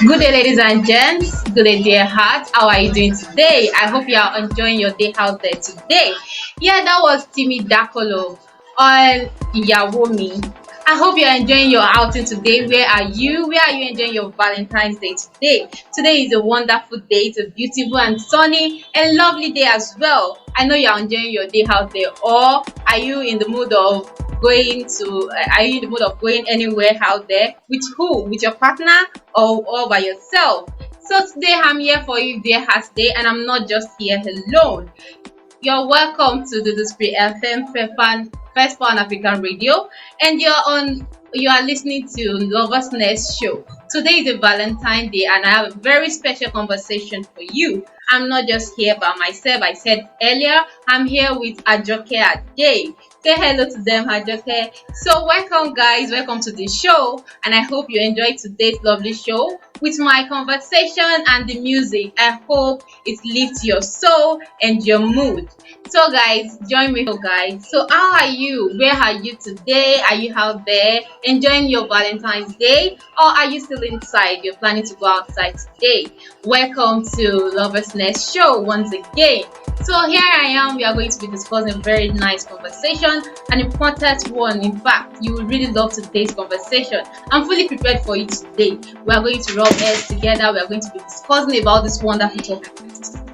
Good day, ladies and gents. Good day, dear heart. How are you doing today? I hope you are enjoying your day out there today. Yeah, that was Timmy Dakolo on Yawomi. I hope you are enjoying your outing today. Where are you? Where are you enjoying your Valentine's Day today? Today is a wonderful day. It's a beautiful and sunny and lovely day as well. I know you are enjoying your day out there. Or are you in the mood of are you in the mood of going anywhere out there? With who? With your partner or by yourself? So today I'm here for you, dear heart day, and I'm not just here alone. You're welcome to Dudu Spree FM First Pan African Radio, and you are listening to Lovers Nest Show. Today is a Valentine Day, and I have a very special conversation for you. I'm not just here by myself. I said earlier, I'm here with Ajoke Ade. Say hello to them, Ajoke. So welcome, guys. Welcome to the show, and I hope you enjoyed today's lovely show with my conversation and the music. I hope it lifts your soul and your mood. So guys, join me, guys. So how are you? Where are you today? Are you out there enjoying your Valentine's Day, or are you still inside? You're planning to go outside today. Welcome to Lovers Nest Show once again. So here I am. We are going to be discussing a very nice conversation, an important one. In fact, you will really love today's conversation. I'm fully prepared for you today. We are going to rub heads together. We are going to be discussing about this wonderful topic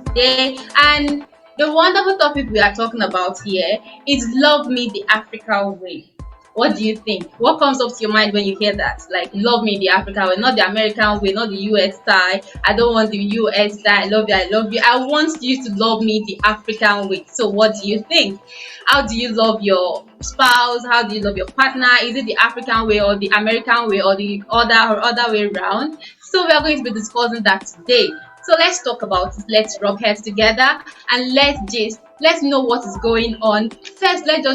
today. And the wonderful topic we are talking about here is Love Me the African Way. What do you think? What comes up to your mind when you hear that? Like, love me the African way, not the American way, not the US style. I don't want the US style. I love you, I love you. I want you to love me the African way. So what do you think? How do you love your spouse? How do you love your partner? Is it the African way or the American way or the other way around? So we are going to be discussing that today. So let's talk about it. Let's rub heads together and let's know what is going on. First, let's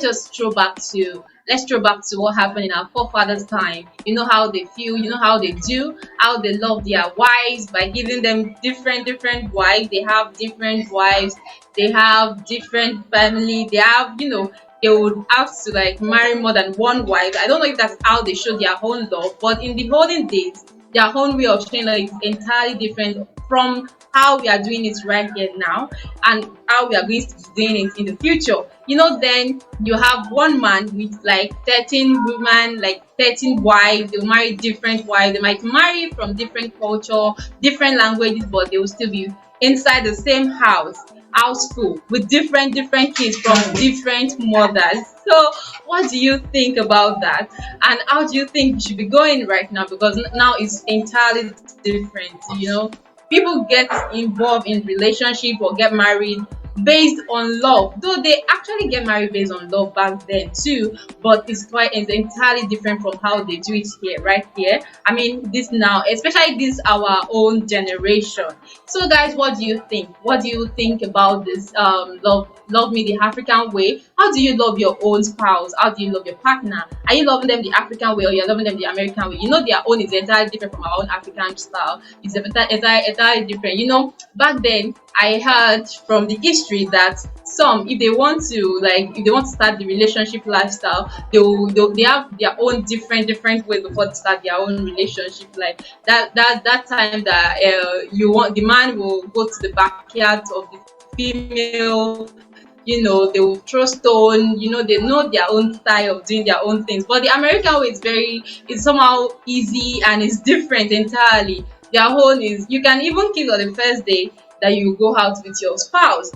just throw back to what happened in our forefathers' time. You know how they feel, you know how they do, how they love their wives by giving them different wives. They have different wives, they have different family, they would have to like marry more than one wife. I don't know if that's how they show their own love, but in the olden days, their own way of showing love is entirely different from how we are doing it right here now and how we are going to be doing it in the future. Then you have one man with like 13 women, like 13 wives. They'll marry different wives. They might marry from different culture, different languages, but they will still be inside the same house full with different kids from different mothers. So what do you think about that, and how do you think we should be going right now? Because now it's entirely different. People get involved in relationship or get married based on love, though they actually get married based on love back then too, but it's entirely different from how they do it here, right here. I mean, this now, especially this our own generation. So guys, what do you think? What do you think about this love me the African way? How do you love your own spouse? How do you love your partner? Are you loving them the African way or you're loving them the American way? Their own is entirely different from our own African style. It's entirely different. Back then I heard from the history that some, if they want to start the relationship lifestyle, they have their own different way before they start their own relationship. Like that time that the man will go to the backyard of the female. They will throw stone. They know their own style of doing their own things. But the American way is somehow easy and it's different entirely. Their own is, you can even kill on the first day that you go out with your spouse,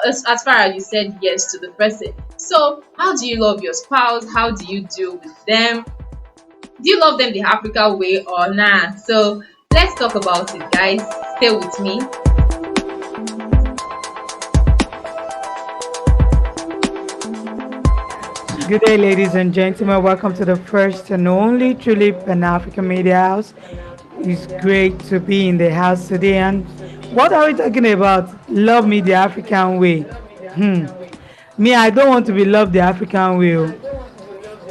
as far as you said yes to the person. So how do you love your spouse? How do you deal with them? Do you love them the African way or nah? So let's talk about it, guys. Stay with me. Good day, ladies and gentlemen. Welcome to the first and only truly Pan-African Media House. It's great to be in the house today. And what are we talking about? Love me the African way. Me, I don't want to be loved the African way.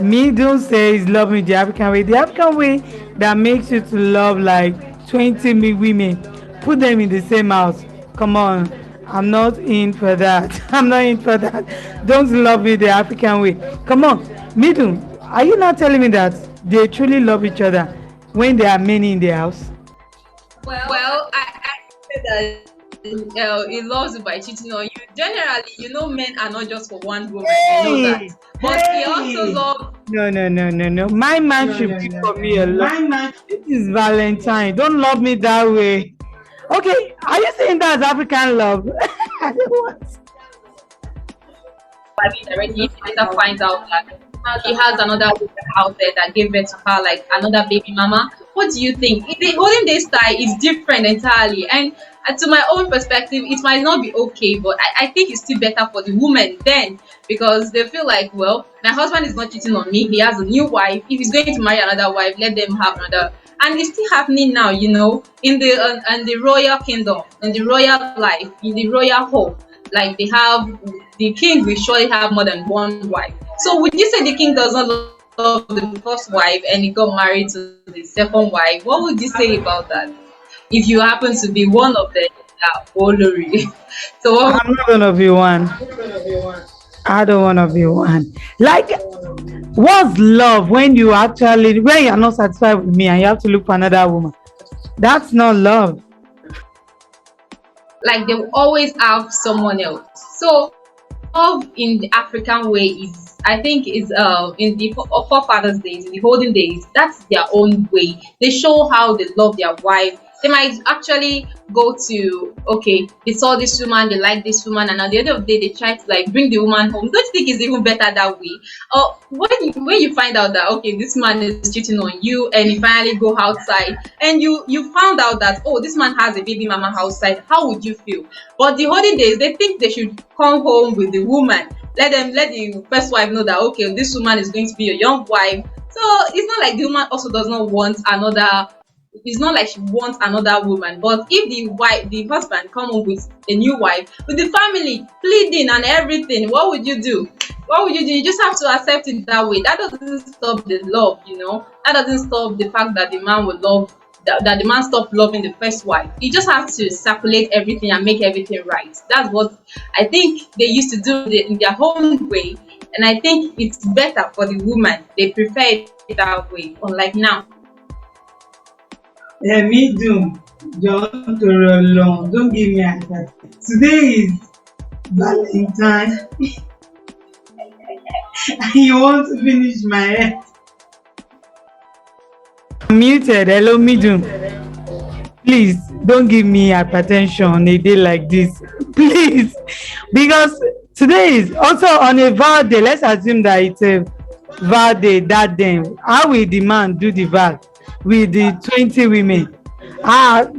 Me, don't say it's love me the African way. The African way that makes you to love like 20 women. Put them in the same house. Come on. I'm not in for that. I'm not in for that. Don't love me the African way. Come on. Middle, are you not telling me that they truly love each other when there are many in the house? that he loves you by cheating on you, generally, men are not just for one woman. You know that. Hey, But he also hey. loves. No, no, no, no, no. My man should be for me alone. This is Valentine. Don't love me that way. Okay, are you saying that's African love? I don't want. Married already. If he later finds out that he has another woman out there that gave birth to her, like another baby mama, what do you think? The olden day style is different entirely. And to my own perspective, it might not be okay, but I think it's still better for the woman then, because they feel like, well, my husband is not cheating on me. He has a new wife. If he's going to marry another wife, let them have another. And it's still happening now, in the royal kingdom, in the royal life, in the royal home. Like they have, the king will surely have more than one wife. So would you say the king does not love the first wife and he got married to the second wife? What would you say about that? If you happen to be one of the Olori. So what? I'm not gonna be one. I don't wanna be one. Like, what's love when you're not satisfied with me and you have to look for another woman? That's not love. Like they will always have someone else. So love in the African way is, I think, is in the forefathers days, in the olden days, that's their own way. They show how they love their wife. They might actually go to, okay, they saw this woman, they like this woman, and at the end of the day they try to like bring the woman home. Don't you think it's even better that way? Or when you find out that, okay, this man is cheating on you, and you finally go outside and you found out that, oh, this man has a baby mama outside, how would you feel? But the olden days, they think they should come home with the woman. Let the first wife know that, okay, this woman is going to be a young wife. So it's not like the woman also does not want another. It's not like she wants another woman. But if the husband come home with a new wife, with the family pleading and everything, what would you do? What would you do? You just have to accept it that way. That doesn't stop the love. That doesn't stop the fact that the man will love, that the man stopped loving the first wife. You just have to circulate everything and make everything right. That's what I think they used to do in their own way. And I think it's better for the woman. They prefer it that way, unlike now. Ẹ̀mí dùn, jọ̀ọ́ nítorí Ọlọ́run, don't give me attack. Today is Valentine and you want to finish my head. I'm muted, hello Midun. Please don't give me hypertension on a day like this. Please. Because today is also on a vow day. Let's assume that it's a vow day that day. How will the man do the vow with the 20 women?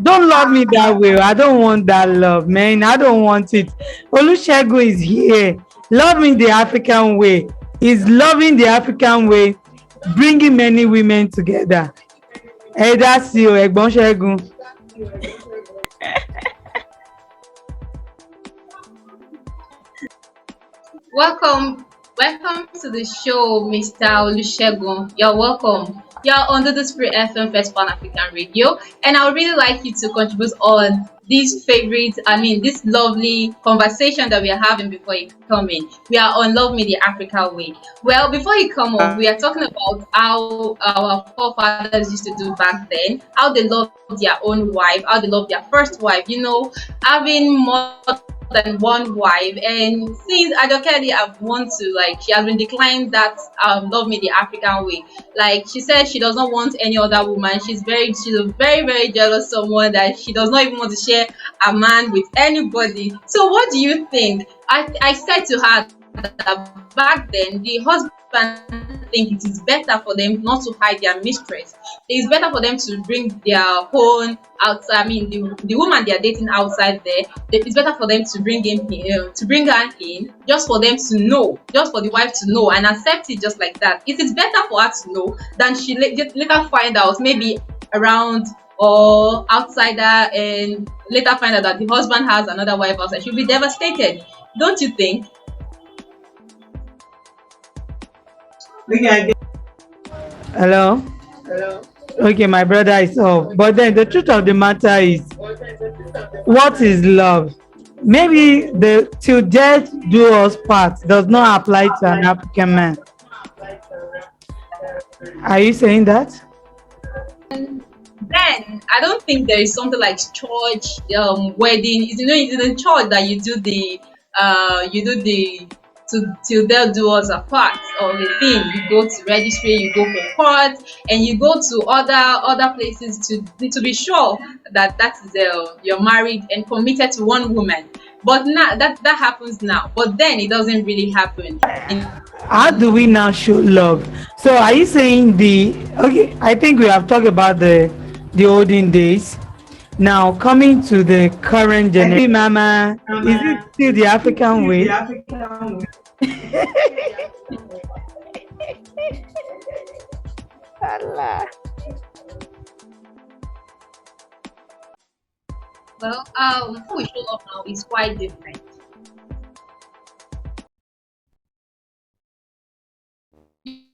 Don't love me that way. I don't want that love, man. I don't want it. Olusegun is here. Loving the African way. Is loving the African way, bringing many women together. Ẹ dá sí o, ẹ̀gbọ́n Ṣẹ́gun. Welcome to the show, Mr. Olusegun. You're welcome. You're on Dudu Spree FM First Pan African Radio, and I would really like you to contribute on this lovely conversation that we are having before you come in. We are on Love Me the Africa Way. Well, before you come on, we are talking about how our forefathers used to do back then, how they loved their own wife, how they loved their first wife, having more than one wife. And since Adokeli have want to, like, she has been declined that love me the African way. Like she said, she does not want any other woman. She's a very, very jealous someone that she does not even want to share a man with anybody. So what do you think? I said to her that back then the husband think it is better for them not to hide their mistress. It's better for them to bring their own outside. I mean, the woman they are dating outside there. It's better for them to bring her in, just for them to know, just for the wife to know and accept it just like that. It is better for her to know than she later find out, maybe around or outsider, and later find out that the husband has another wife outside. She'll be devastated, don't you think? Hello? Okay, my brother is off. But then the truth of the matter is, what is love? Maybe the till death do us part does not apply to an African man. Are you saying that? then I don't think there is something like church wedding. It's in church that you do the to till they'll do us apart or the thing. You go to registry, you go for court, and you go to other places to be sure that that is you're married and committed to one woman. But now that happens now. But then it doesn't really happen in How do we now show love? So are you saying the okay? I think we have talked about the olden days. Now coming to the current generation, mama, is it still the African way? Allah. well, how we show love now is quite different.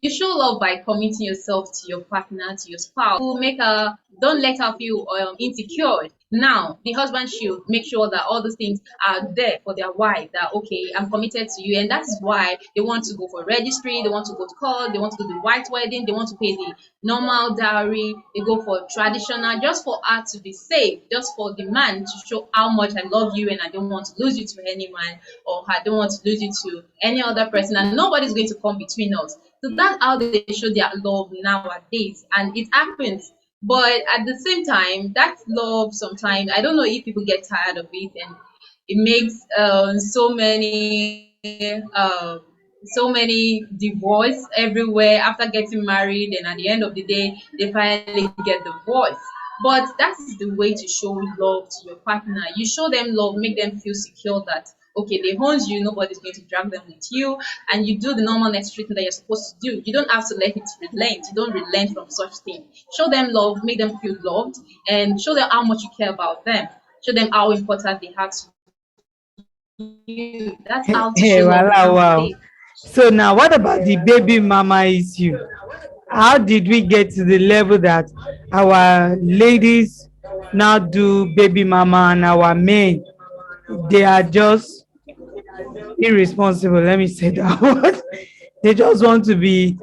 You show love by committing yourself to your partner, to your spouse. You make her don't let her feel insecure. Now, the husband should make sure that all those things are there for their wife. That okay, I'm committed to you, and that is why they want to go for registry. They want to go to court. They want to do the white wedding. They want to pay the normal dowry. They go for traditional, just for her to be safe, just for the man to show how much I love you and I don't want to lose you to any man, or I don't want to lose you to any other person, and nobody's going to come between us. So that's how they show their love nowadays, and it happens. But at the same time, that love sometimes I don't know if people get tired of it, and it makes so many divorce everywhere after getting married, and at the end of the day, they finally get divorced. But that is the way to show love to your partner. You show them love, make them feel secure that okay, they owns you, nobody's going to drag them with you, and you do the normal necessary thing that you're supposed to do. You don't have to let it relent. You don't relent from such thing. Show them love, make them feel loved, and show them how much you care about them. Show them how important they have to you. That's how to Hey, show love wow, wow. nowadays. So now, what about the baby mama issue? How did we get to the level that our ladies now do baby mama and our men they are just irresponsible? Let me say that word. They just want to be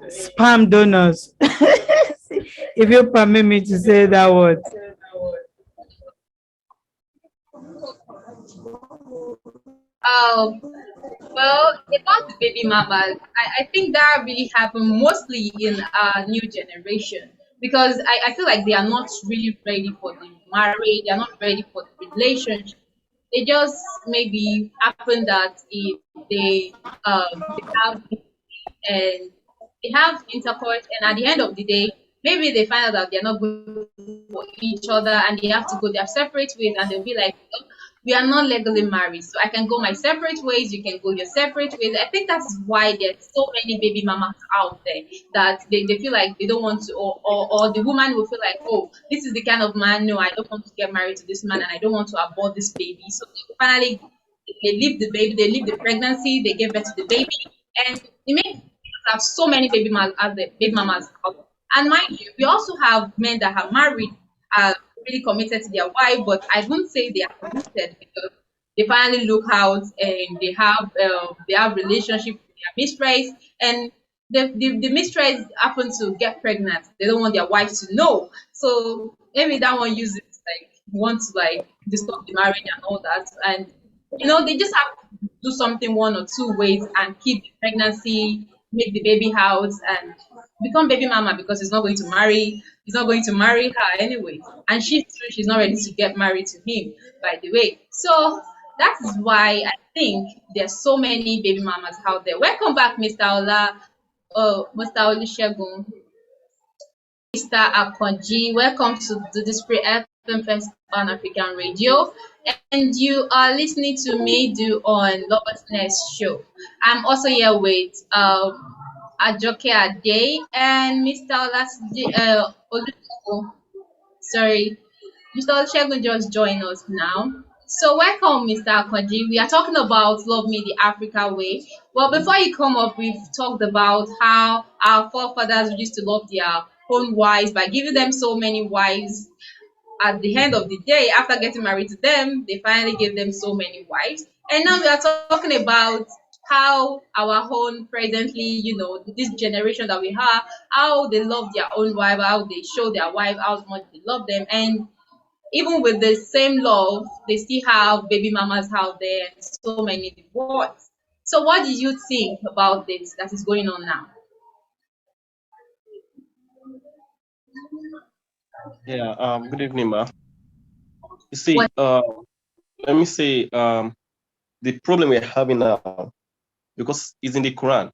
spam donors. If you permit me to say that word. Um, well, about the baby mamas, I think that really happened mostly in our new generation because I feel like they are not really ready for the marriage, they are not ready for the relationship. They just maybe happen that if they have and they have intercourse, and at the end of the day, maybe they find out that they're not good for each other and they have to go their separate ways, and they'll be like, "Oh, we are not legally married, so I can go my separate ways, you can go your separate ways." I think that's why there's so many baby mamas out there that they feel like they don't want to, or the woman will feel like, oh, this is the kind of man, no, I don't want to get married to this man and I don't want to abort this baby. So finally, they leave the baby, they leave the pregnancy, they give birth to the baby, and it makes have so many baby mamas out. And mind you, we also have men that are married, are really committed to their wife, but I wouldn't say they are committed because they finally look out and they have relationship with their mistress, and the mistress happen to get pregnant. They don't want their wife to know, so maybe that one uses like want to like disturb the marriage and all that, and they just have to do something one or two ways and keep the pregnancy, make the baby house, and become baby mama because he's not going to marry her anyway. And she's not ready to get married to him, by the way. So that is why I think there's so many baby mamas out there. Welcome back, Mr. Ola, Mr. Olusegun, Mr. Akonji. Welcome to the Display FM First on African Radio. And you are listening to me do on Lover's Nest Show. I'm also here with Ajoke Ade and Mr. Olusegun. Sorry, Mr. Olusegun just joined us now. So welcome, Mr. Akonji. We are talking about Love Me the Africa Way. Well, before you come up, we've talked about how our forefathers used to love their own wives by giving them so many wives. At the end of the day, after getting married to them, they finally gave them so many wives. And now we are talking about how our own presently, this generation that we have, how they love their own wife, how they show their wife how much they love them, and even with the same love, they still have baby mamas out there and so many divorce. So, what do you think about this that is going on now? Yeah, good evening, ma. You What? see, let me say, the problem we're having now, because it's in the Quran.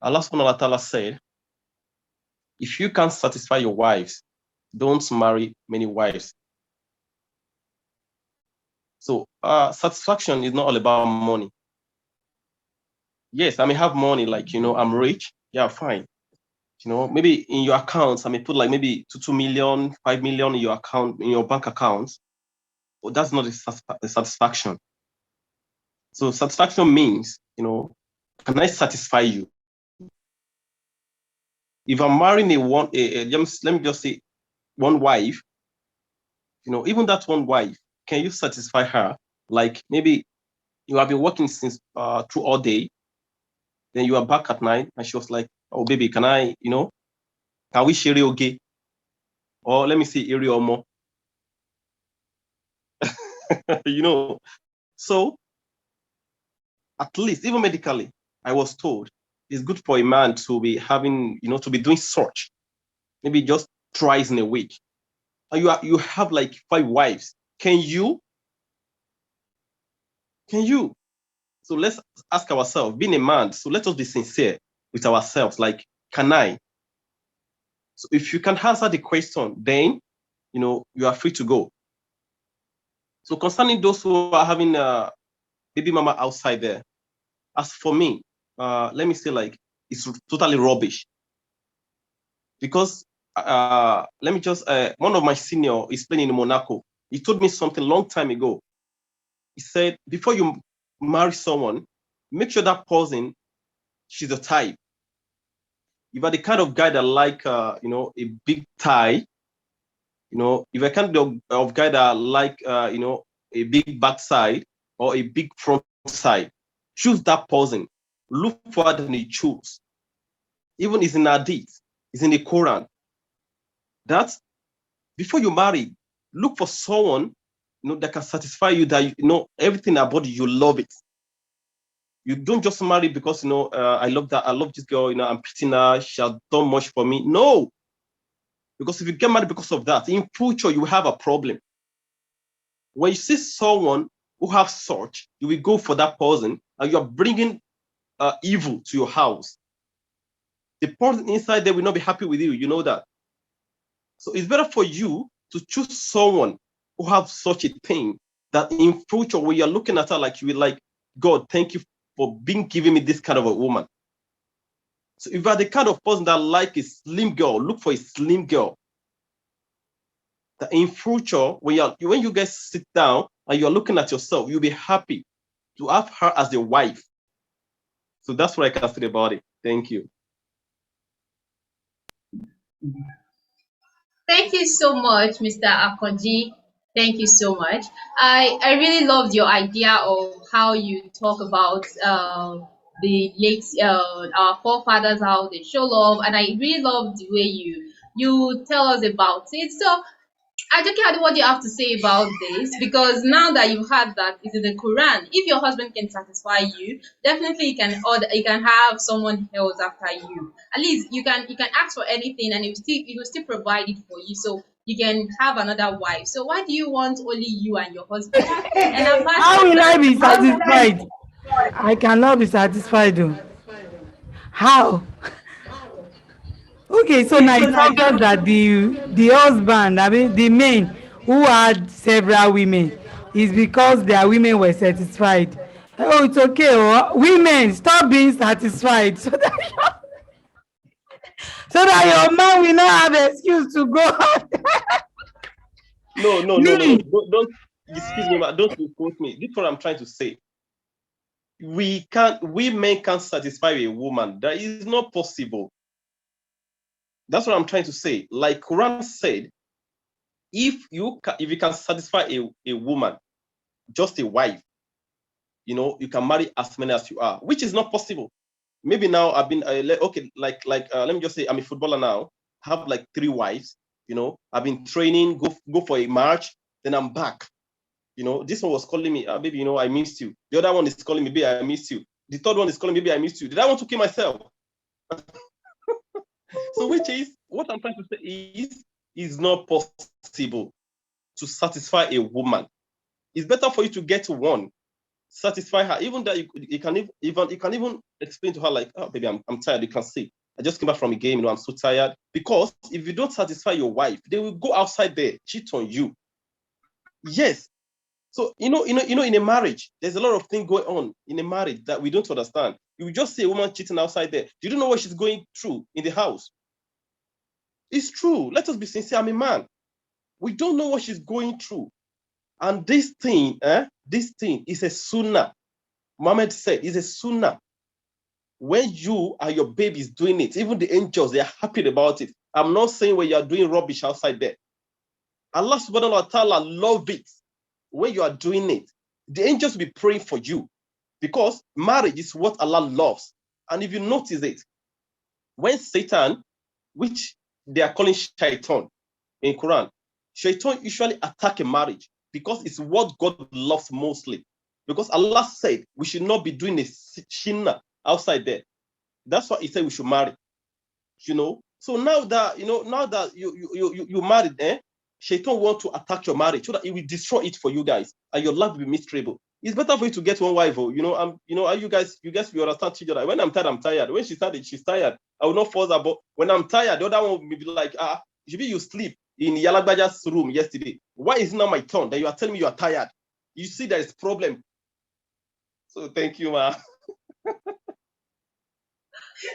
Allah subhanahu wa ta'ala said, if you can't satisfy your wives, don't marry many wives. So, satisfaction is not all about money. Yes, I may have money, like, I'm rich. Yeah, fine. Maybe in your accounts, I may put like maybe 2 million, 5 million in your account, in your bank accounts. But that's not the satisfaction. So satisfaction means, can I satisfy you? If I'm marrying let me just say one wife, even that one wife, can you satisfy her? Like maybe you have been working since through all day, then you are back at night, and she was like, "Oh baby, can we share okay?" Or let me say area or more, you know. So at least even medically, I was told it's good for a man to be having, to be doing such, maybe just twice in a week. And you have like 5 wives. Can you? Can you? So let's ask ourselves, being a man, so let us be sincere with ourselves. Like, can I? So if you can answer the question, then you are free to go. So concerning those who are having a baby mama outside there, as for me, let me say like it's totally rubbish. Because let me just one of my senior is playing in Monaco. He told me something long time ago. He said, before you marry someone, make sure that person, she's a type. If you're the kind of guy that like a big tie, if you're kind of guy that like a big backside or a big front side, choose that person. Look for it and you choose. Even it's in Hadith, it's in the Quran. That before you marry, look for someone that can satisfy you, that everything about you love it. You don't just marry because I love that, I love this girl, I'm pitying her, she has done much for me. No, because if you get married because of that, in future you will have a problem. When you see someone who have such, you will go for that person, and you are bringing evil to your house. The person inside there will not be happy with you. You know that. So it's better for you to choose someone who have such a thing, that in future when you're looking at her, like you will like, God, thank you for giving me this kind of a woman. So if you're the kind of person that like a slim girl, look for a slim girl. That in future, when you guys sit down and you're looking at yourself, you'll be happy to have her as a wife. So that's what I can say about it. Thank you. Thank you so much, Mr. Akonji. Thank you so much. I really loved your idea of how you talk about the late our forefathers, how they show love, and I really love the way you tell us about it. So I don't care what you have to say about this, because now that you've had that, it's in the Quran. If your husband can satisfy you, definitely you can have someone else after you. At least you can ask for anything, and it will still provide it for you. So you can have another wife. So why do you want only you and your husband? And apart How from will I that, be satisfied? I cannot be satisfied though. How? Okay, so now it's obvious that the husband, I mean the men who had several women, is because their women were satisfied. Oh, it's okay. Oh, women, stop being satisfied so that your man will not have excuse to go out. No, no, no, no, no. Me, Don't excuse me, but don't quote me. This is what I'm trying to say. We men can't satisfy a woman. That is not possible. That's what I'm trying to say. Like Quran said, if you can satisfy a woman, just a wife, you can marry as many as you are, which is not possible. Maybe now I've been okay, let me just say I'm a footballer now, have like 3 wives. I've been training, go for a march, then I'm back. This one was calling me, baby, I missed you. The other one is calling me, baby, I missed you. The third one is calling me, baby, I missed you. Did I want to kill myself? So, which is what I'm trying to say is not possible to satisfy a woman. It's better for you to get one, satisfy her. Even that you can even explain to her like, oh baby, I'm tired. You can see I just came back from a game. I'm so tired. Because if you don't satisfy your wife, they will go outside there, cheat on you. Yes. So in a marriage, there's a lot of things going on in a marriage that we don't understand. You just see a woman cheating outside there. You don't know what she's going through in the house. It's true. Let us be sincere. I'm a man. We don't know what she's going through. And this thing is a sunnah. Muhammad said it's a sunnah. When you and your babies doing it, even the angels, they are happy about it. I'm not saying when you are doing rubbish outside there. Allah subhanahu wa ta'ala love it when you are doing it. The angels will be praying for you because marriage is what Allah loves. And if you notice it, when Satan, which they are calling shaitan in Quran, shaitan usually attack a marriage because it's what God loves mostly. Because Allah said we should not be doing a shina outside there. That's why He said we should marry. So now that you married, Shaitan want to attack your marriage so that it will destroy it for you guys and your life will be miserable. It's better for you to get one wife. You guys will understand each other. When I'm tired, I'm tired. When she's tired. I will not force her. But when I'm tired, the other one will be like, maybe you sleep in Yalagbaja's room yesterday. Why is it not my turn that you are telling me you are tired? You see there is problem. So thank you, ma.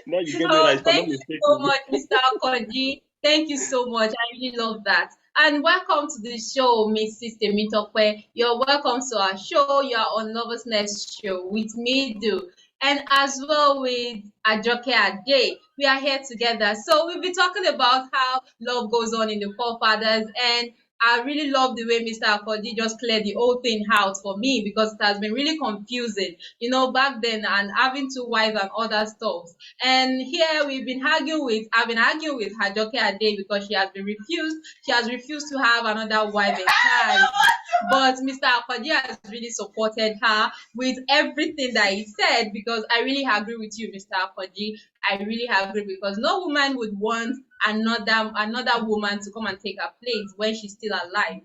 Now you get me Oh, right. I'm not thank you so mistaken. much, Mr. Koji. Thank you so much. I really love that. And welcome to the show, Miss Sister Mitokwe. You're welcome to our show. You are on Lovers Nest show with me, Do, and as well with Ajoke Ade. We are here together. So we'll be talking about how love goes on in the forefathers, and I really love the way Mr. Akodi just cleared the whole thing out for me because it has been really confusing, back then and having two wives and other stuff. And here I've been arguing with Hajoke Ade because she has refused to have another wife and child. But Mr. Akodi has really supported her with everything that he said because I really agree with you, Mr. Akodi. I really agree because no woman would want another woman to come and take her place when she's still alive.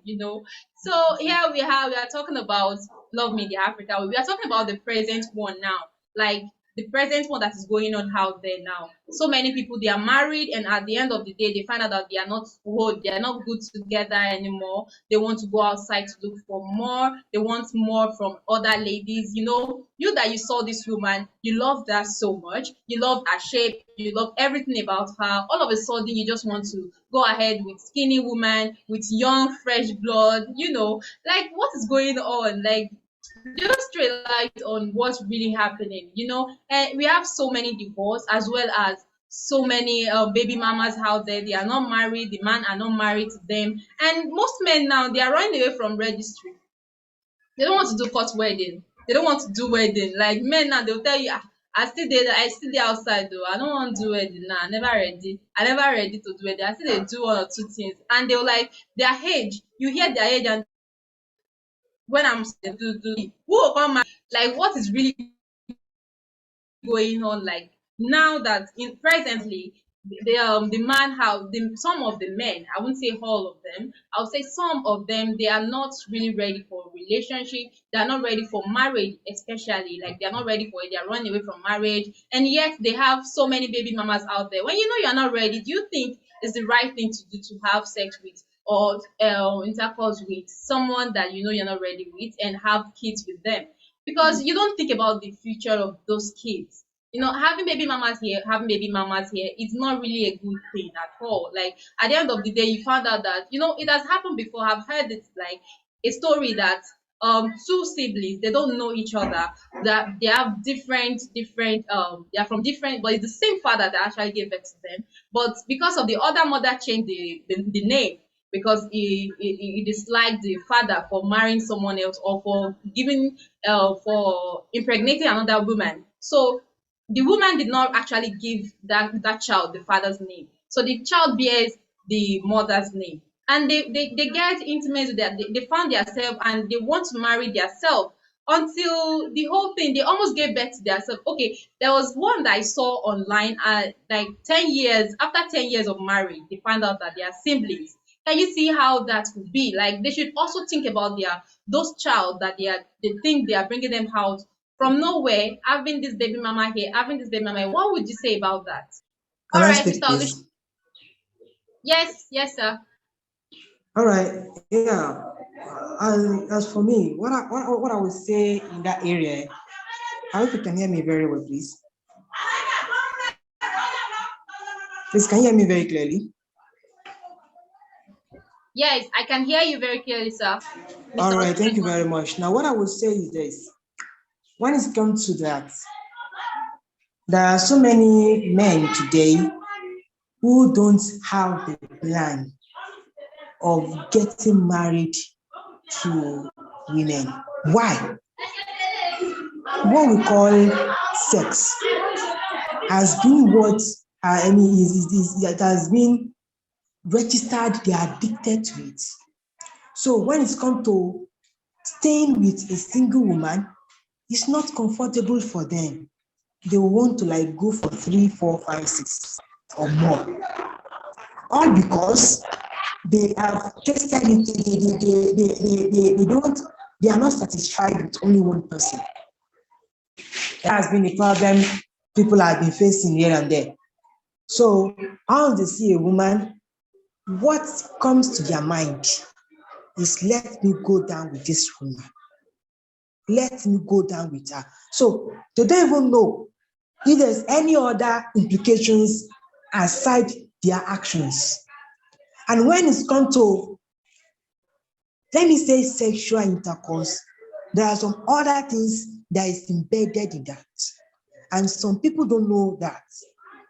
So here we are talking about Love Media Africa. We are talking about the present one now. Like the present one that is going on out there now. So many people, they are married, and at the end of the day, they find out that they are not good together anymore. They want to go outside to look for more. They want more from other ladies. You that you saw this woman, you loved her so much. You loved her shape. You love everything about her. All of a sudden, you just want to go ahead with skinny woman, with young, fresh blood. Like what is going on? Like just straight light on what's really happening. And we have so many divorce as well as so many baby mamas out there. They are not married, the man are not married to them, and most men now, they are running away from registry. They don't want to do court wedding. They don't want to do wedding. Like men now, they'll tell you, I still there outside though. I don't want to do wedding now. I never ready to do wedding. I still they do one or two things. And they'll like their age. You hear their age, and when I'm saying do who will come like what is really going on, like now that in presently the man have some of the men, I won't say all of them, I'll say some of them, they are not really ready for a relationship. They are not ready for marriage, especially like they are not ready for it. They are running away from marriage, and yet they have so many baby mamas out there. When you know you're not ready, do you think it's the right thing to do to have sex with or intercourse with someone that you know you're not ready with and have kids with them? Because you don't think about the future of those kids. Having baby mamas here, it's not really a good thing at all. Like at the end of the day, you found out that it has happened before. I've heard it like a story that two siblings, they don't know each other, that they have different they are from different, but it's the same father that actually gave birth to them. But because of the other mother changed the name, because he disliked the father for marrying someone else or for giving for impregnating another woman. So the woman did not actually give that child the father's name. So the child bears the mother's name. And they get intimate with that. They found themselves and they want to marry themselves until the whole thing, they almost gave birth to themselves. Okay, there was one that I saw online, like 10 years, after 10 years of marriage, they found out that they are siblings. Can you see how that could be? Like they should also think about their those child that they think they are bringing them out from nowhere, having this baby mama here, having this baby mama here. What would you say about that? Can All I right, speak, Mr. Olush. please? Yes, yes, sir. All right. Yeah. As for me, what I would say in that area, I hope you can hear me very well, please. Please, can you hear me very clearly? Yes, I can hear you very clearly, sir. Mr. All right. Thank you Olush. very much. Now, what I would say is this: when it comes to that, there are so many men today who don't have the plan of getting married to women. Why? What we call sex has been what I mean is that has been registered. They are addicted to it. So when it's come to staying with a single woman, it's not comfortable for them. They want to like go for 3, 4, 5, 6 or more. All because they have tested it, they are not satisfied with only one person. That has been the problem people have been facing here and there. So once they see a woman, what comes to their mind is, let me go down with this woman. Let me go down with her. So they don't even know if there's any other implications aside their actions. And when it's come to, let me say, sexual intercourse, there are some other things that is embedded in that. And some people don't know that.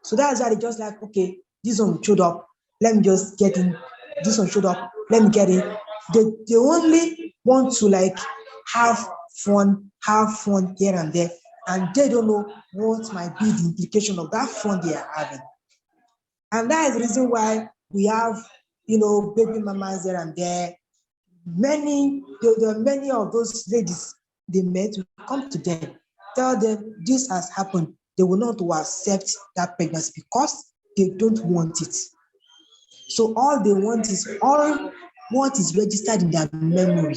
So that's why they just like, okay, this one showed up, let me just get in. This one showed up, let me get in. They only want to like have fun here and there, and they don't know what might be the implication of that fun they are having. And that is the reason why we have, baby mamas here and there. There are many of those ladies they met will come to them, tell them this has happened. They will not accept that pregnancy because they don't want it. So all they want is, all what is registered in their memory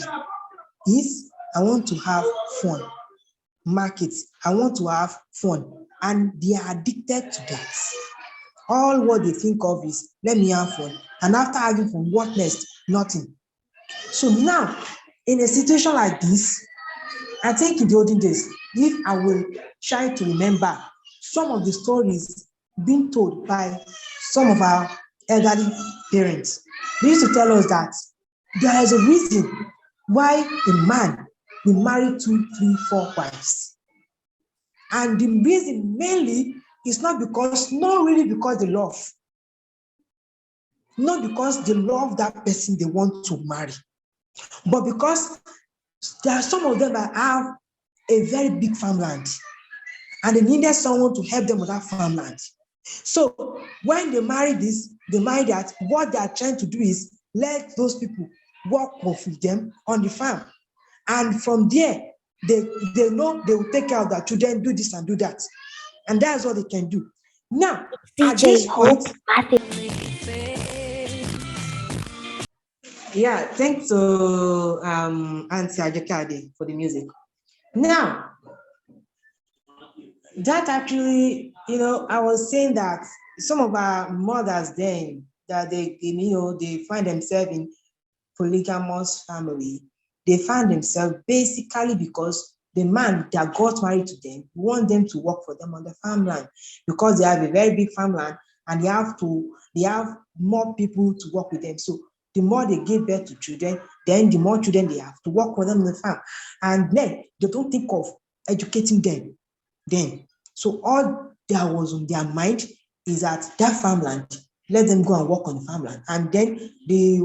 is, I want to have fun. Markets, I want to have fun. And they are addicted to that. All what they think of is, let me have fun. And after having fun, what next? Nothing. So now, in a situation like this, I think in the olden days, if I will try to remember some of the stories being told by some of our elderly parents, they used to tell us that there is a reason why a man will marry 2, 3, 4 wives. And the reason mainly is not really because they love. Not because they love that person they want to marry, but because there are some of them that have a very big farmland and they needed someone to help them with that farmland. So when they marry this, they marry that, what they are trying to do is let those people work with them on the farm. And from there, they know they will take care of their children, do this and do that. And that's what they can do. Now, at this point, yeah, thanks to Auntie Ajakade for the music. Now, that actually, I was saying that some of our mothers then, that they find themselves in polygamous family. They find themselves basically because the man that got married to them want them to work for them on the farmland, because they have a very big farmland and they have more people to work with them. So the more they give birth to children, then the more children they have to work for them on the farm. And then they don't think of educating them then. So all that was on their mind is that farmland let them go and work on the farmland. And then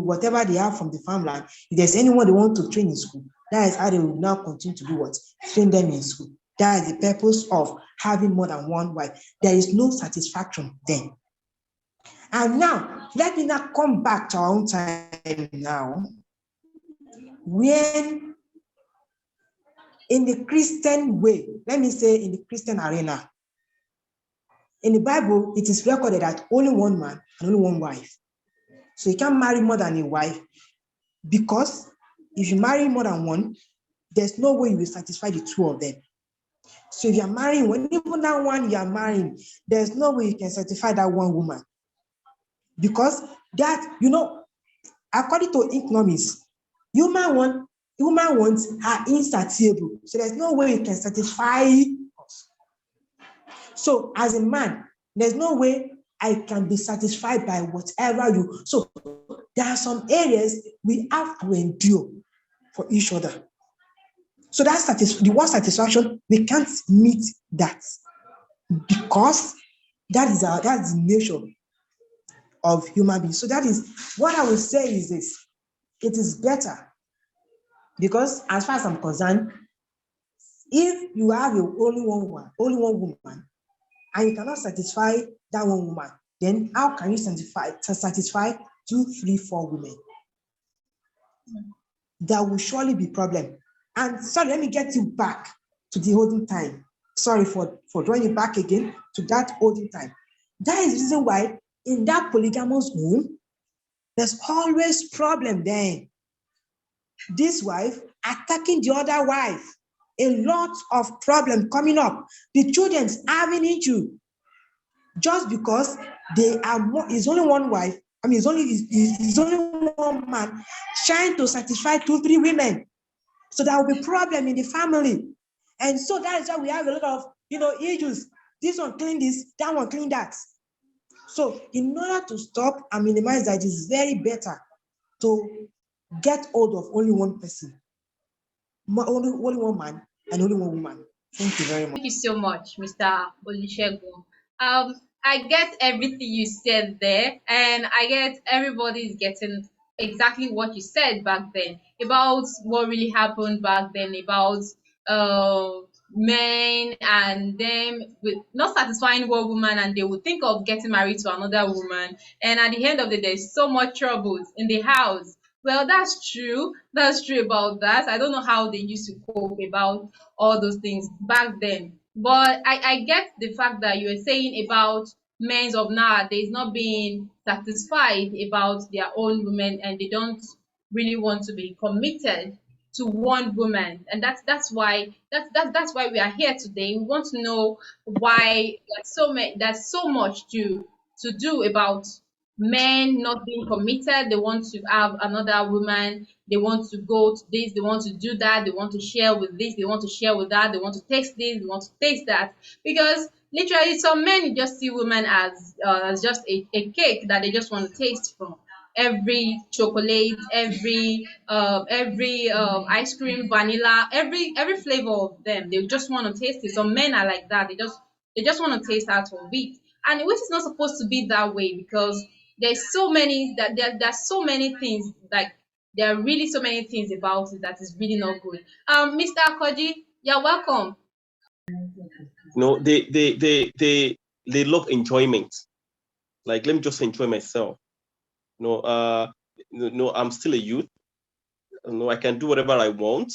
whatever they have from the farmland, if there's anyone they want to train in school, that is how they will now continue to do what? Train them in school. That is the purpose of having more than one wife. There is no satisfaction then. And now, let me now come back to our own time now. When in the Christian way, let me say in the Christian arena, in the Bible, it is recorded that only one man and only one wife. So you can't marry more than a wife, because if you marry more than one, there's no way you will satisfy the two of them. So if you're marrying one, even that one you are marrying, there's no way you can satisfy that one woman. Because that, according to economics, human wants are insatiable. So there's no way you can satisfy us. So as a man, there's no way I can be satisfied by whatever you. So there are some areas we have to endure for each other. So that's the one satisfaction, we can't meet that, because that's the nature of human beings. So that is what I will say is this: it is better, because as far as I'm concerned, if you have only one woman, and you cannot satisfy that one woman, then how can you satisfy 2, 3, 4 women? There will surely be problem. And sorry, let me get you back to the olden time. Sorry for drawing you back again to that olden time. That is the reason why in that polygamous home, there's always problem there. This wife attacking the other wife, a lot of problem coming up. The children's having issue just because they are more. It's only one wife. I mean, it's only one man trying to satisfy 2, 3 women. So there will be problem in the family. And so that is why we have a lot of, issues. This one clean this, that one clean that. So in order to stop and minimize that, it is very better to get hold of only one person, only one man and only one woman. Thank you very much. Thank you so much, Mr. Olusegun. I get everything you said there, and I get everybody is getting exactly what you said back then about what really happened back then about uh, men and them with not satisfying one woman, and they would think of getting married to another woman, and at the end of the day, so much troubles in the house. Well, that's true. That's true about that. I don't know how they used to cope about all those things back then. But I get the fact that you were saying about men of nowadays not being satisfied about their own women, and they don't really want to be committed to one woman, and that's why we are here today. We want to know why there's so much to do about men not being committed. They want to have another woman, they want to go to this, they want to do that, they want to share with this, they want to share with that, they want to taste this, they want to taste that. Because literally some men just see women as just a cake that they just want to taste from. Every chocolate, every ice cream, vanilla, every flavor of them, they just want to taste it. Some men are like that, they just want to taste out of it, and which is not supposed to be that way, because there's so many things, like there are really so many things about it that is really not good. Mr. Koji, you're welcome. They love enjoyment. Like, let me just enjoy myself. I'm still a youth. I can do whatever I want.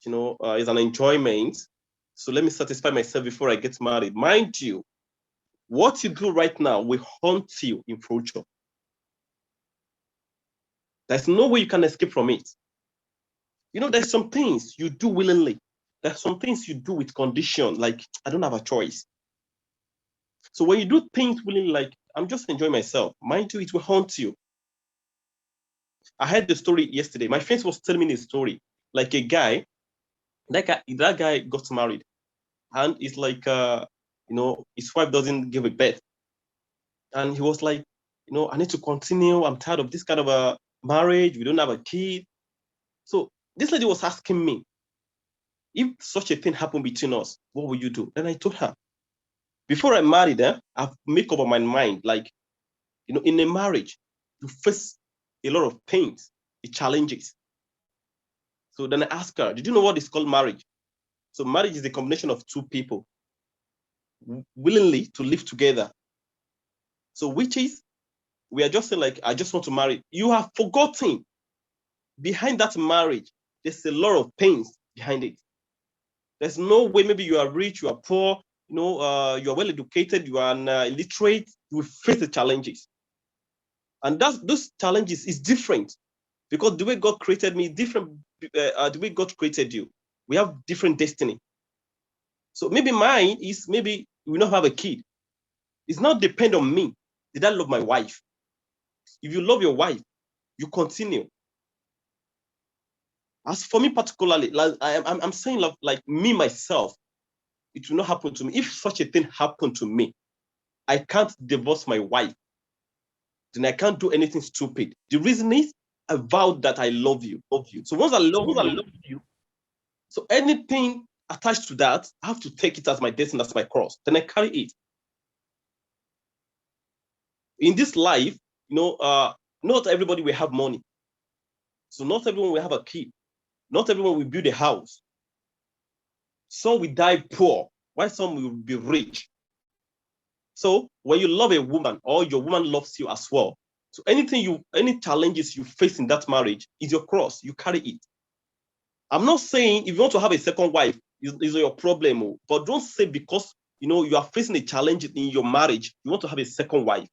It's an enjoyment. So let me satisfy myself before I get married. Mind you, what you do right now will haunt you in future. There's no way you can escape from it. There's some things you do willingly. There's some things you do with condition, like I don't have a choice. So when you do things willingly, like I'm just enjoying myself, mind you, it will haunt you. I heard the story yesterday. My friend was telling me a story. Like a guy, that guy got married, and it's like his wife doesn't give a birth, and he was like, I need to continue. I'm tired of this kind of a marriage. We don't have a kid. So this lady was asking me, if such a thing happened between us, what will you do? Then I told her, before I married her, I've made up my mind, like, in a marriage, you face a lot of pains, challenges. So then I ask her, did you know what is called marriage? So marriage is the combination of two people willingly to live together. So which is, we are just saying like, I just want to marry. You have forgotten behind that marriage, there's a lot of pains behind it. There's no way, maybe you are rich, you are poor, you are well educated, you are illiterate, you will face the challenges. And those challenges is different because the way God created me is different. The way God created you, we have different destiny. So maybe mine is, maybe we not have a kid. It's not depend on me. Did I love my wife? If you love your wife, you continue. As for me particularly, like I'm saying, like me myself, it will not happen to me. If such a thing happened to me, I can't divorce my wife. Then I can't do anything stupid. The reason is I vowed that I love you. So once I love you, so anything attached to that, I have to take it as my destiny, as my cross. Then I carry it. In this life, not everybody will have money. So not everyone will have a kid. Not everyone will build a house. Some will die poor, while some will be rich. So when you love a woman, or your woman loves you as well, so any challenges you face in that marriage is your cross. You carry it. I'm not saying if you want to have a second wife is your problem, but don't say because you are facing a challenge in your marriage, you want to have a second wife.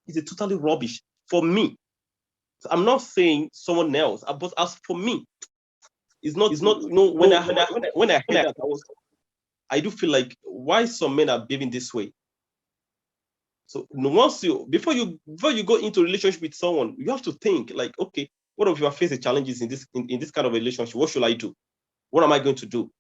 It's a totally rubbish for me. So I'm not saying someone else, but as for me, it's not. When I heard that, I do feel like why some men are behaving this way. So before you go into a relationship with someone, you have to think like, okay, what if you are facing challenges in this kind of relationship? What should I do? What am I going to do?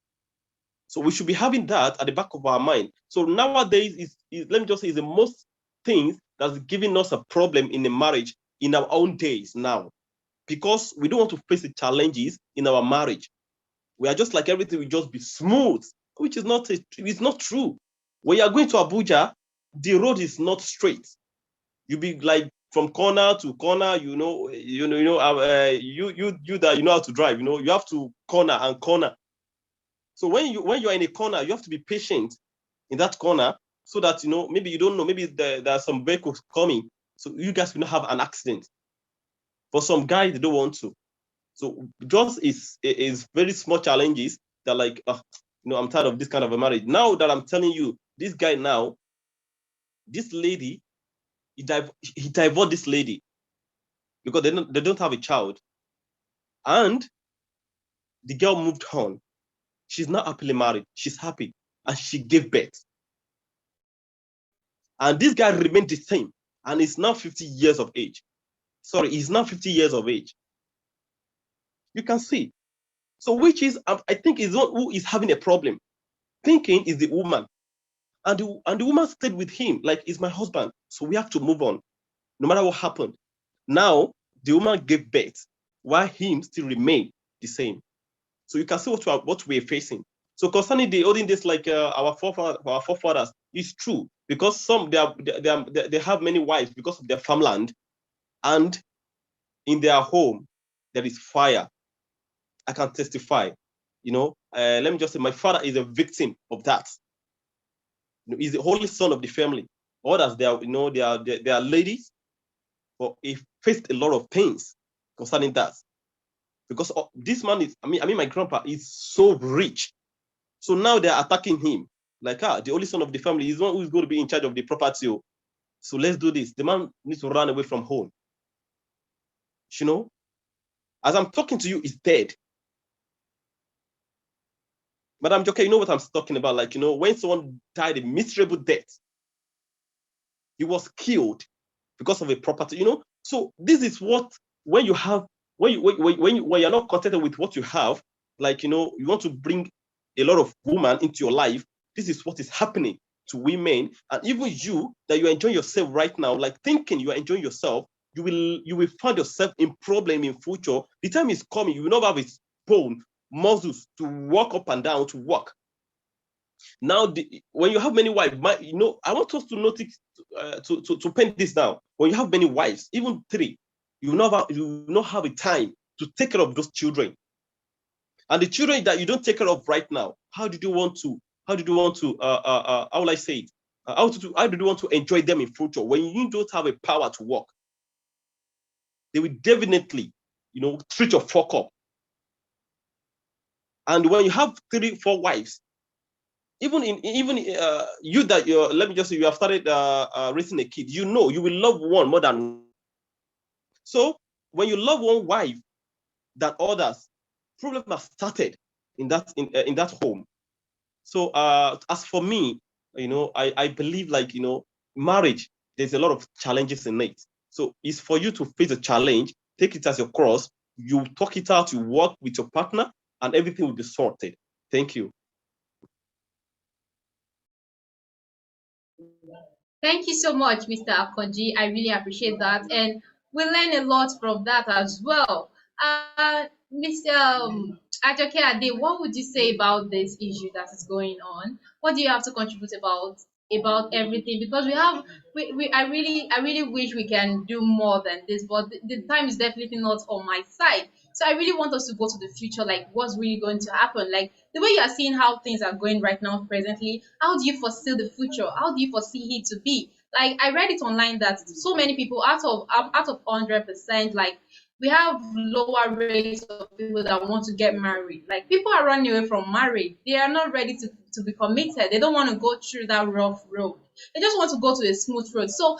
So we should be having that at the back of our mind. So nowadays, let me just say, is the most things that's giving us a problem in the marriage in our own days now, because we don't want to face the challenges in our marriage. We are just like everything will just be smooth, which is not it's not true. When you are going to Abuja, the road is not straight. You be like from corner to corner, you that you know how to drive, you have to corner and corner. So when you are in a corner, you have to be patient in that corner so that maybe you don't know, maybe there are some vehicles coming, so you guys will not have an accident. For some guys, they don't want to. So just is very small challenges that like, I'm tired of this kind of a marriage. Now that I'm telling you, this guy now, this lady, he divorced this lady because they don't have a child, and the girl moved on. She's not happily married. She's happy, and she gave birth. And this guy remained the same, and he's now 50 years of age. Sorry, he's now 50 years of age. You can see. So which is, I think, is one who is having a problem. Thinking is the woman. And the woman stayed with him like, he's my husband. So we have to move on, no matter what happened. Now, the woman gave birth, while him still remained the same. So you can see what we're facing. So concerning the olden days, like our forefathers, it's true, because some they have many wives because of their farmland, and in their home there is fire. I can testify. Let me just say, my father is a victim of that. He's the only son of the family. Others, they are ladies, but he faced a lot of pains concerning that, because this man is, my grandpa is so rich. So now they're attacking him. Like, the only son of the family is the one who's going to be in charge of the property. So let's do this. The man needs to run away from home. As I'm talking to you, he's dead. Madam Joker, you know what I'm talking about? Like, when someone died a miserable death, he was killed because of a property. So this is what, when you're not contented with what you have, like, you want to bring a lot of women into your life. This is what is happening to women, and even you that you enjoy yourself right now, like thinking you are enjoying yourself, you will find yourself in problem in future. The time is coming, you will not have its bone muscles to walk up and down to work. Now, when you have many wives, I want us to notice, to paint this down. When you have many wives, even three, you will not have a time to take care of those children. And the children that you don't take care of right now, how did you want to, how will I say it? How do you want to enjoy them in future when you don't have a power to work? They will definitely, treat your fuck up. And when you have 3, 4 wives, even you that let me just say you have started raising a kid, you will love one more than. So when you love one wife than others, problem has started in that home. So as for me, I believe marriage, there's a lot of challenges in it. So it's for you to face a challenge, take it as your cross, you talk it out, you work with your partner, and everything will be sorted. Thank you. Thank you so much, Mr. Akonji. I really appreciate that. And we learn a lot from that as well. Mr. Ajoke Ade, what would you say about this issue that is going on? What do you have to contribute about everything? Because I really wish we can do more than this, but the time is definitely not on my side. So I really want us to go to the future, like what's really going to happen. Like the way you are seeing how things are going right now presently, how do you foresee the future? How do you foresee it to be? Like I read it online that so many people out of 100%, like we have lower rates of people that want to get married. Like people are running away from marriage. They are not ready to be committed. They don't want to go through that rough road. They just want to go to a smooth road. So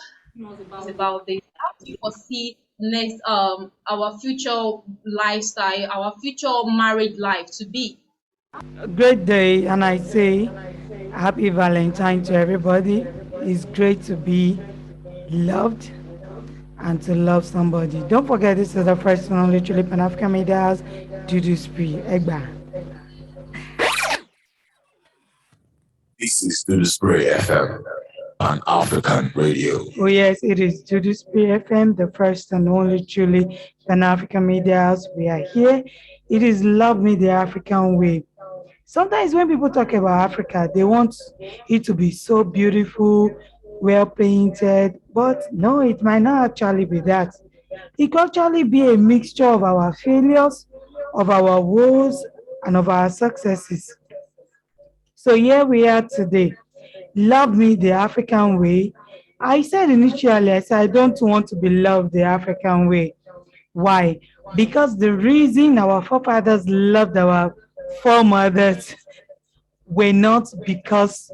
about this, how do you foresee next our future lifestyle, our future married life to be? A great day, and I say happy Valentine to everybody. It's great to be loved and to love somebody. Don't forget, this is the first and only truly Pan African Media House, Dudu Spree Egba. This is Dudu Spree FM on African Radio. Oh, yes, it is Dudu Spree FM, the first and only truly Pan African Media House. We are here. It is Love Me the African Way. Sometimes when people talk about Africa, they want it to be so beautiful, well painted, but no, it might not actually be that. It could actually be a mixture of our failures, of our woes, and of our successes. So here we are today. Love me the African way. I said initially, I said I don't want to be loved the African way. Why? Because the reason our forefathers loved our foremothers were not because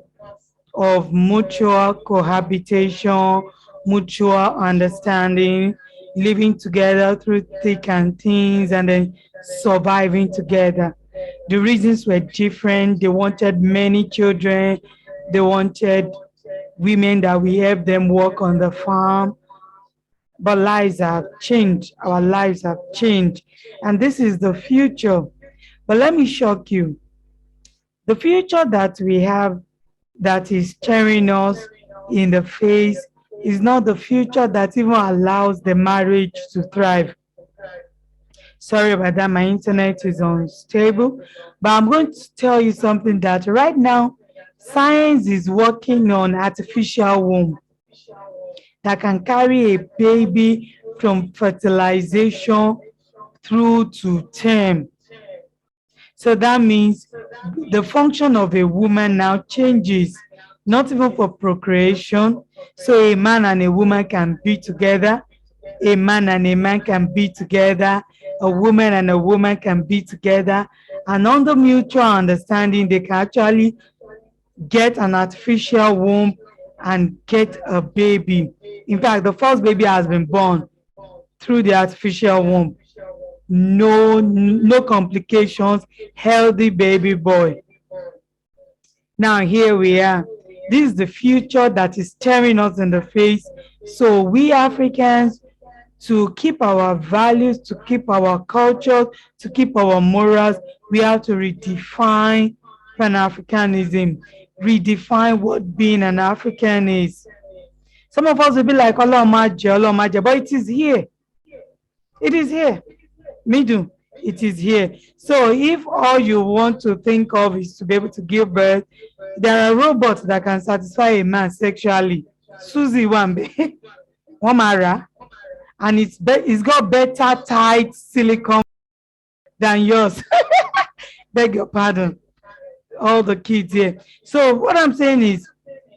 of mutual cohabitation, mutual understanding, living together through thick and thins, and then surviving together. The reasons were different. They wanted many children. They wanted women that we help them work on the farm. But lives have changed. Our lives have changed. And this is the future. But let me shock you. The future that we have that is staring us in the face is not the future that even allows the marriage to thrive. Sorry about that, my internet is unstable. But I'm going to tell you something that right now, science is working on artificial womb that can carry a baby from fertilization through to term. So that means the function of a woman now changes, not even for procreation. So a man and a woman can be together, a man and a man can be together, a woman and a woman can be together, and under mutual understanding, they can actually get an artificial womb and get a baby. In fact, the first baby has been born through the artificial womb. No complications, healthy baby boy. Now here we are. This is the future that is staring us in the face. So we Africans, to keep our values, to keep our culture, to keep our morals, we have to redefine Pan-Africanism, redefine what being an African is. Some of us will be like, Olomaje, Olomaje, but it is here. It is here. Me do. it is here. So if all you want to think of is to be able to give birth, there are robots that can satisfy a man sexually. Susie Wambe, Wamara, and it's got better tight silicone than yours. Beg your pardon, all the kids here. So what I'm saying is,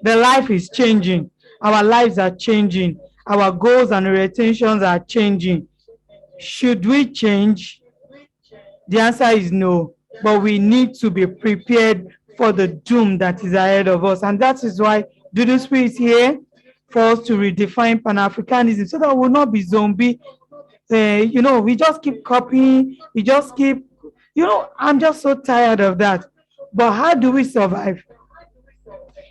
the life is changing. Our lives are changing. Our goals and orientations are changing. Should we change? The answer is no, but we need to be prepared for the doom that is ahead of us. And that is why Dudu Spree is here for us to redefine Pan Africanism so that we will not be zombie. We just keep copying, we just keep, I'm just so tired of that. But how do we survive?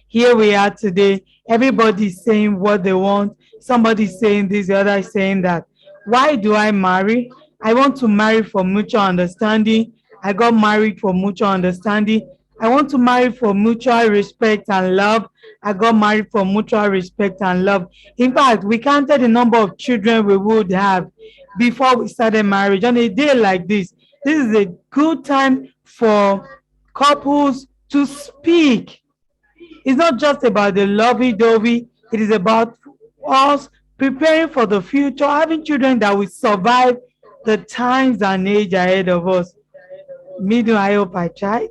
Here we are today. Everybody's saying what they want. Somebody's saying this, the other is saying that. Why do I marry? I want to marry for mutual understanding. I got married for mutual understanding. I want to marry for mutual respect and love. I got married for mutual respect and love. In fact, we counted the number of children we would have before we started marriage. On a day like this is a good time for couples to speak. It's not just about the lovey-dovey. It is about us preparing for the future, having children that will survive the times and age ahead of us. Me, do I hope I tried?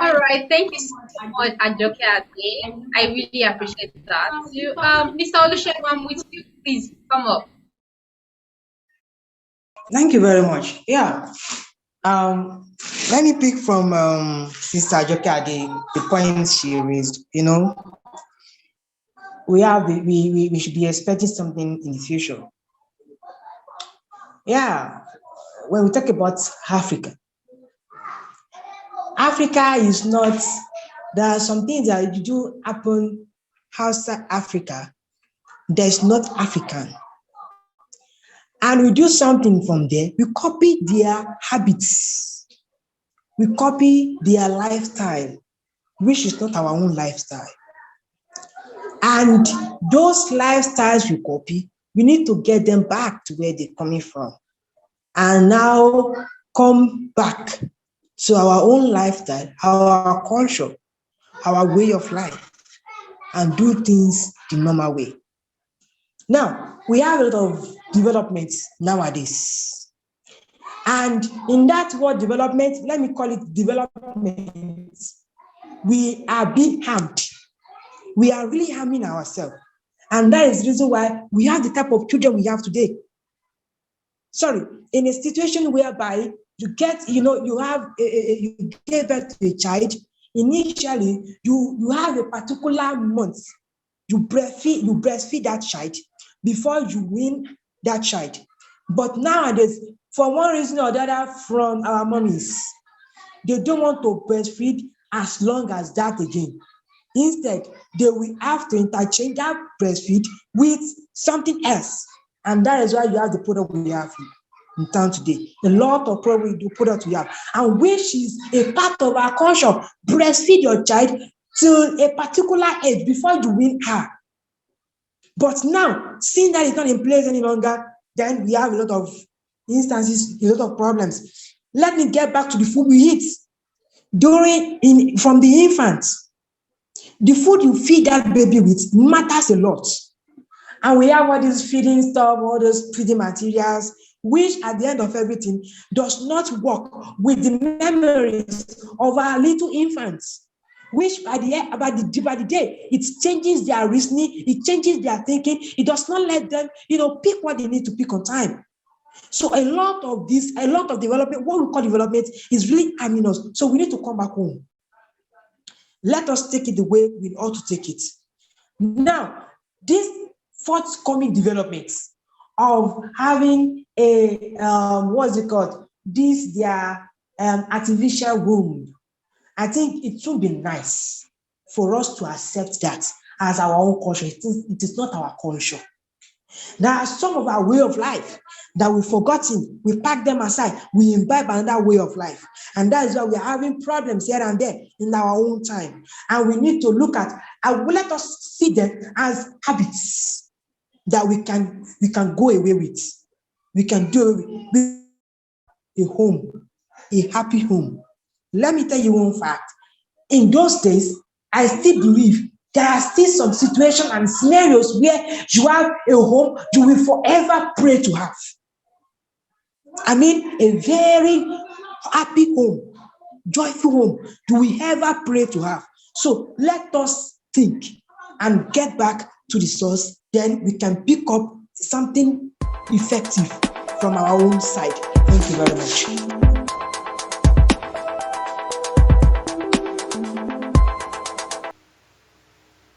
All right, thank you so much, Ajoke Ade. I really appreciate that. You, Mr. Olusegun, I'm with you. Please come up. Thank you very much. Yeah. Let me pick from Sister Joka the points she raised. We should be expecting something in the future. Yeah. When we talk about Africa, Africa is not. There are some things that do happen outside Africa. There's not African. And we do something from there. We copy their habits. We copy their lifestyle, which is not our own lifestyle. And those lifestyles we copy, we need to get them back to where they're coming from. And now come back to our own lifestyle, our culture, our way of life, and do things the normal way. Now, we have a lot of developments nowadays. And in that word development, let me call it development, we are being harmed. We are really harming ourselves. And that is the reason why we have the type of children we have today. Sorry, in a situation whereby you gave birth to a child, initially you have a particular month, you breastfeed that child before you wean that child. But nowadays, for one reason or the other, from our mommies, they don't want to breastfeed as long as that again. Instead, they will have to interchange that breastfeed with something else. And that is why you have the product we have in town today. A lot of products we have, and which is a part of our culture. Breastfeed your child till a particular age before you wean her. But now, seeing that it's not in place any longer, then we have a lot of instances, a lot of problems. Let me get back to the food we eat. From the infant, the food you feed that baby with matters a lot. And we have all these feeding stuff, all those feeding materials, which at the end of everything does not work with the memories of our little infants, which by the day, it changes their reasoning, it changes their thinking, it does not let them, pick what they need to pick on time. So a lot of development, what we call development, is really harming us. So we need to come back home. Let us take it the way we ought to take it. Now, this forthcoming developments of having a artificial womb, I think it would be nice for us to accept that as our own culture. It is not our culture. There are some of our way of life that we've forgotten. We pack them aside. We imbibe another way of life. And that is why we are having problems here and there in our own time. And we need to look at, and let us see them as habits that we can go away with. we can do a home, a happy home. Let me tell you one fact. In those days, I still believe there are still some situations and scenarios where you have a home you will forever pray to have. I mean, a very happy home, joyful home you will ever pray to have. So let us think and get back to the source, then we can pick up something effective from our own side. Thank you very much.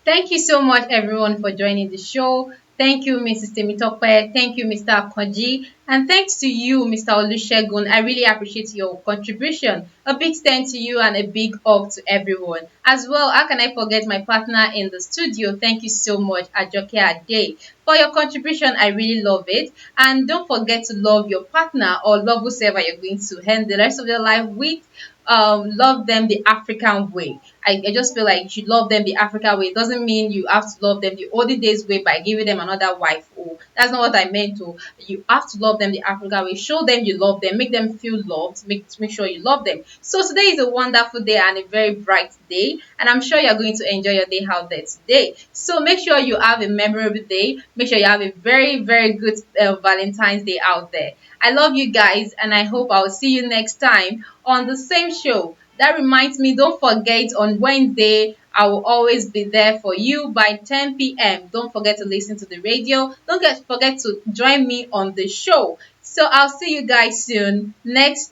Thank you so much, everyone, for joining the show. Thank you, Mrs. Temitope. Thank you, Mr. Akonji. And thanks to you, Mr. Olusegun. I really appreciate your contribution. A big thank to you and a big up to everyone. As well, how can I forget my partner in the studio? Thank you so much, Ajoke Ade. For your contribution, I really love it. And don't forget to love your partner or love whoever you're going to end the rest of your life with. Love them the African way. I just feel like you should love them the African way. It doesn't mean you have to love them the olden days way by giving them another wife. Oh, that's not what I meant to. You have to love them the African way. Show them you love them. Make them feel loved. Make sure you love them. So today is a wonderful day and a very bright day. And I'm sure you're going to enjoy your day out there today. So make sure you have a memorable day. Make sure you have a very, very good Valentine's Day out there. I love you guys and I hope I'll see you next time on the same show. That reminds me, don't forget on Wednesday, I will always be there for you by 10 p.m. Don't forget to listen to the radio. Forget to join me on the show. So I'll see you guys soon next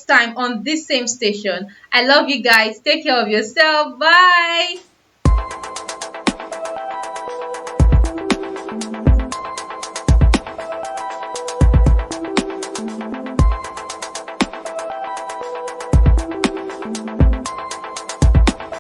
time on this same station. I love you guys. Take care of yourself. Bye.